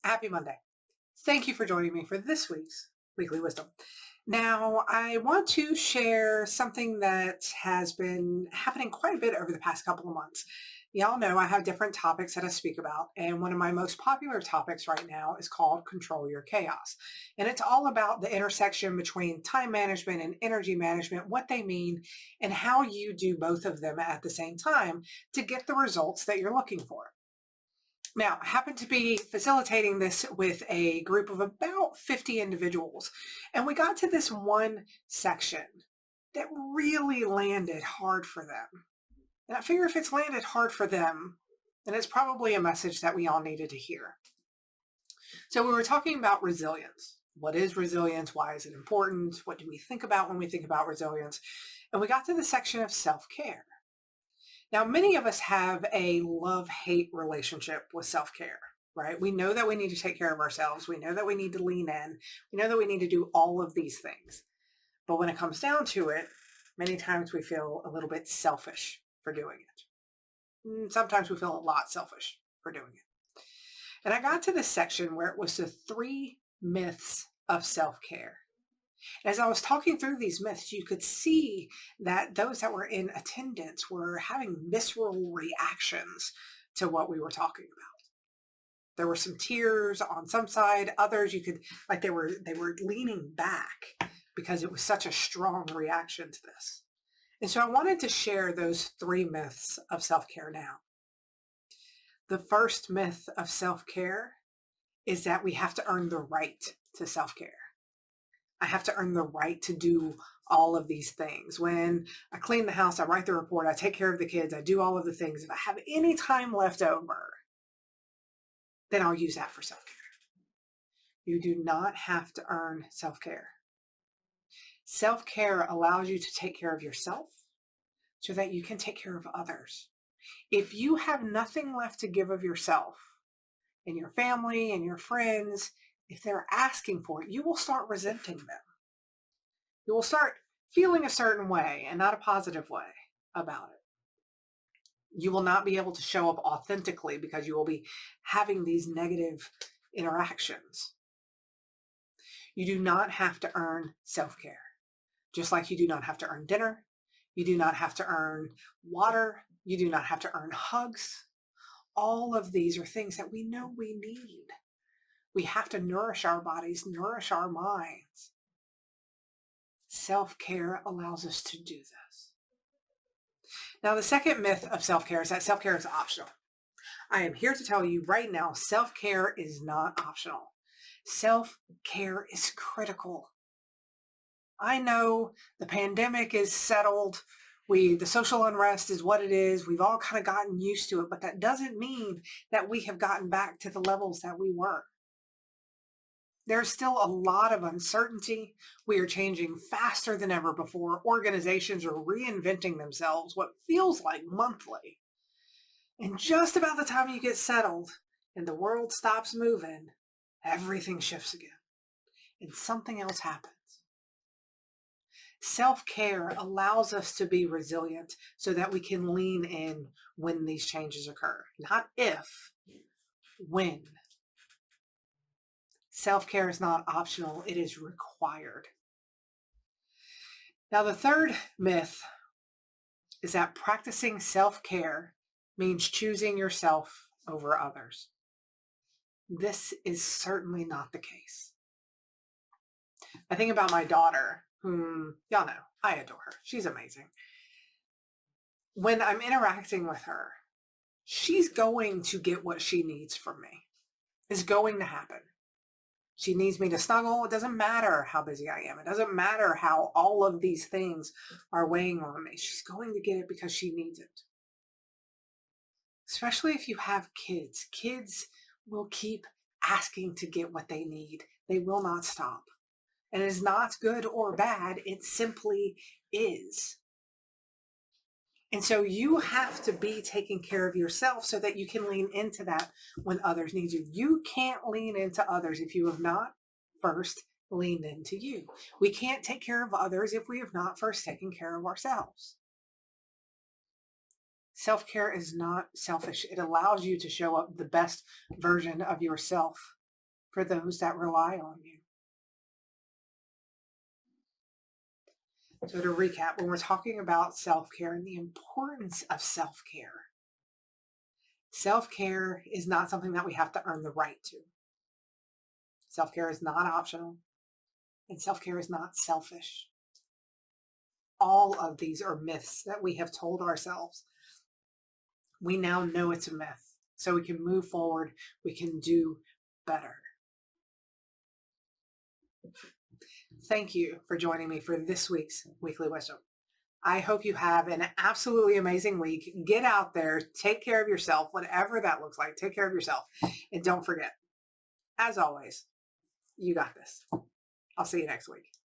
Happy Monday. Thank you for joining me for this week's Weekly Wisdom. Now, I want to share something that has been happening quite a bit over the past couple of months. Y'all know I have different topics that I speak about, and one of my most popular topics right now is called Control Your Chaos. And it's all about the intersection between time management and energy management, what they mean, and how you do both of them at the same time to get the results that you're looking for. Now, I happen to be facilitating this with a group of about 50 individuals, and we got to this one section that really landed hard for them. And I figure if it's landed hard for them, then it's probably a message that we all needed to hear. So we were talking about resilience. What is resilience? Why is it important? What do we think about when we think about resilience? And we got to the section of self-care. Now, many of us have a love-hate relationship with self-care, right? We know that we need to take care of ourselves. We know that we need to lean in. We know that we need to do all of these things. But when it comes down to it, many times we feel a little bit selfish for doing it. Sometimes we feel a lot selfish for doing it. And I got to this section where it was the 3 myths of self-care. As I was talking through these myths, you could see that those that were in attendance were having visceral reactions to what we were talking about. There were some tears on some side, others you could, like they were leaning back because it was such a strong reaction to this. And so I wanted to share those 3 myths of self-care now. The first myth of self-care is that we have to earn the right to self-care. I have to earn the right to do all of these things. When I clean the house, I write the report, I take care of the kids, I do all of the things. If I have any time left over, then I'll use that for self-care. You do not have to earn self-care. Self-care allows you to take care of yourself so that you can take care of others. If you have nothing left to give of yourself and your family and your friends, if they're asking for it, you will start resenting them. You will start feeling a certain way and not a positive way about it. You will not be able to show up authentically because you will be having these negative interactions. You do not have to earn self-care. Just like you do not have to earn dinner. You do not have to earn water. You do not have to earn hugs. All of these are things that we know we need. We have to nourish our bodies, nourish our minds. Self-care allows us to do this. Now, the second myth of self-care is that self-care is optional. I am here to tell you right now, self-care is not optional. Self-care is critical. I know the pandemic is settled. The social unrest is what it is. We've all kind of gotten used to it, but that doesn't mean that we have gotten back to the levels that we were. There's still a lot of uncertainty. We are changing faster than ever before. Organizations are reinventing themselves, what feels like monthly. And just about the time you get settled and the world stops moving, everything shifts again and something else happens. Self-care allows us to be resilient so that we can lean in when these changes occur. Not if, when. Self-care is not optional, it is required. Now, the third myth is that practicing self-care means choosing yourself over others. This is certainly not the case. I think about my daughter, whom y'all know, I adore her. She's amazing. When I'm interacting with her, she's going to get what she needs from me. It's going to happen. She needs me to snuggle. It doesn't matter how busy I am. It doesn't matter how all of these things are weighing on me. She's going to get it because she needs it. Especially if you have kids. Kids will keep asking to get what they need. They will not stop. And it is not good or bad. It simply is. And so you have to be taking care of yourself so that you can lean into that when others need you. You can't lean into others if you have not first leaned into you. We can't take care of others if we have not first taken care of ourselves. Self-care is not selfish. It allows you to show up the best version of yourself for those that rely on you. So to recap, when we're talking about self-care and the importance of self-care is not something that we have to earn the right to. Self-care is not optional, and self-care is not selfish. All of these are myths that we have told ourselves. We now know it's a myth, so we can move forward. We can do better. Thank you for joining me for this week's Weekly Wisdom. I hope you have an absolutely amazing week. Get out there, take care of yourself, whatever that looks like. Take care of yourself. And don't forget, as always, you got this. I'll see you next week.